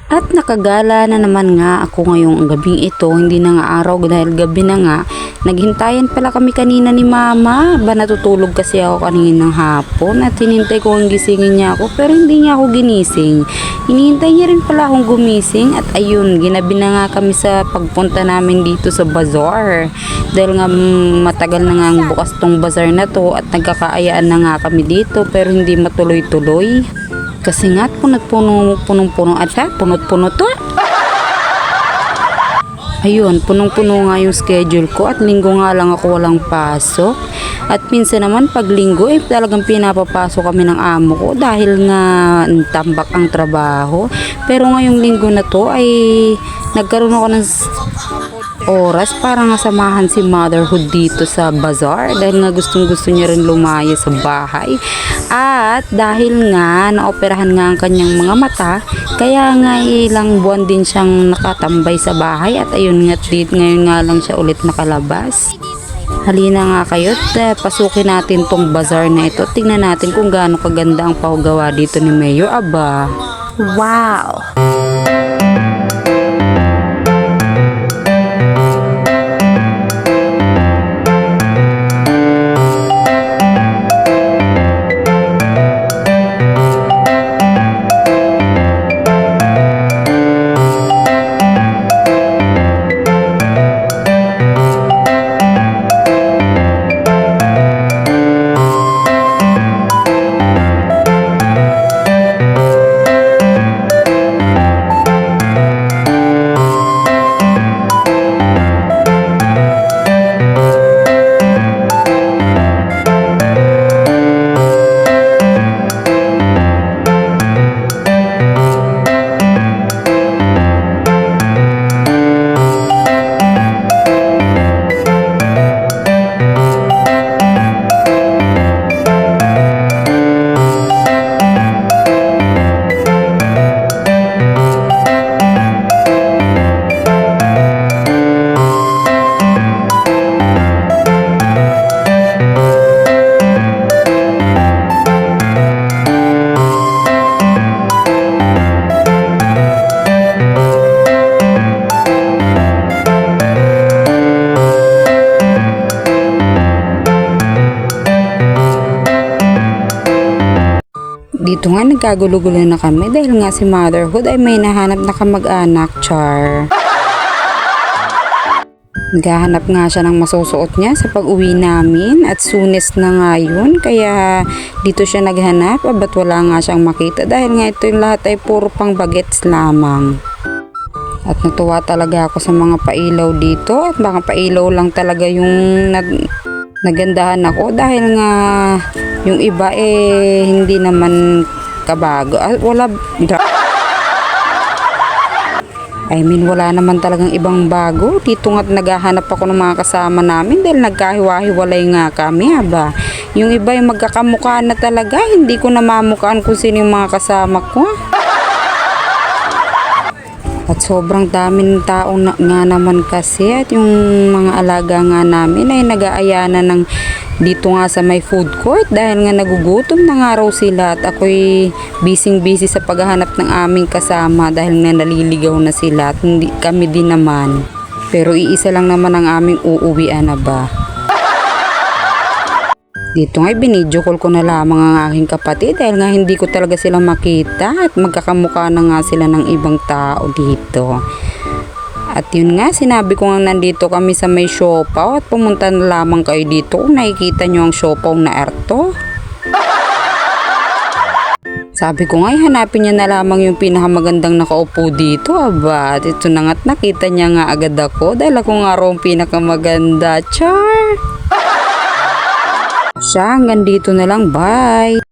At nakagala na naman nga ako ngayong gabing ito, hindi na nga araw dahil gabi na nga. Naghintayan pala kami kanina ni mama, natutulog kasi ako kanina ng hapon at hinintay ko ang gisingin niya ako pero hindi niya ako ginising. Hinihintay niya rin pala akong gumising at ayun, ginabi na nga kami sa pagpunta namin dito sa bazaar. Dahil nga matagal na nga ang bukas tong bazaar na to at nagkakaayaan na nga kami dito pero hindi matuloy-tuloy. Kasi nga punong-puno at punot-puno to. Ayun, punong-puno nga yung schedule ko at linggo nga lang ako walang pasok. At minsan naman pag linggo talagang pinapapasok kami ng amo ko dahil nga tambak ang trabaho. Pero ngayong linggo na to ay nagkaroon ako ng oras para nga samahan si motherhood dito sa bazaar dahil nga gustong gusto niya rin lumaya sa bahay at dahil nga naoperahan nga ang kanyang mga mata kaya nga ilang buwan din siyang nakatambay sa bahay at ayun nga ngayon nga lang siya ulit nakalabas. Halina nga kayo at pasukin natin tong bazaar na ito, tingnan natin kung gaano kaganda ang paggawa dito ni Mayor. Aba, wow! Dito nga nagkagulo-gulo na kami dahil nga si motherhood ay may nahanap na kamag-anak, char. Naghahanap nga siya ng masusuot niya sa pag-uwi namin at soonest na nga yun kaya dito siya naghanap ba't wala nga siyang makita dahil nga ito yung lahat ay puro pang bagets lamang. At natuwa talaga ako sa mga pailaw dito at mga pailaw lang talaga yung nagandahan ako dahil nga yung iba hindi naman kabago. Wala wala naman talagang ibang bago. Dito nga naghahanap ako ng mga kasama namin dahil nagkahiwa-hiwalay nga kami. Aba, yung iba yung magkakamukha na talaga. Hindi ko na mamukhaan kung sino yung mga kasama ko. At sobrang daming tao nga naman kasi at yung mga alaga nga namin ay nag-aayana ng dito nga sa may food court dahil nga nagugutom na nga raw sila at ako'y busy sa paghahanap ng aming kasama dahil nga naliligaw na sila at hindi kami din naman. Pero iisa lang naman ang aming uuwian na ba. Dito nga binidyo call ko na lamang ang aking kapatid dahil nga hindi ko talaga sila makita at magkakamukha na nga sila ng ibang tao dito. At yun nga, sinabi ko nga nandito kami sa may siopaw at pumunta na lamang kayo dito kung nakikita nyo ang siopaw na arto. Sabi ko nga, hanapin niya na lamang yung pinakamagandang nakaupo dito. Aba, at ito na nga't nakita niya nga agad ako dahil ako nga raw ang pinakamaganda. Char! Siya, hanggang dito na lang. Bye!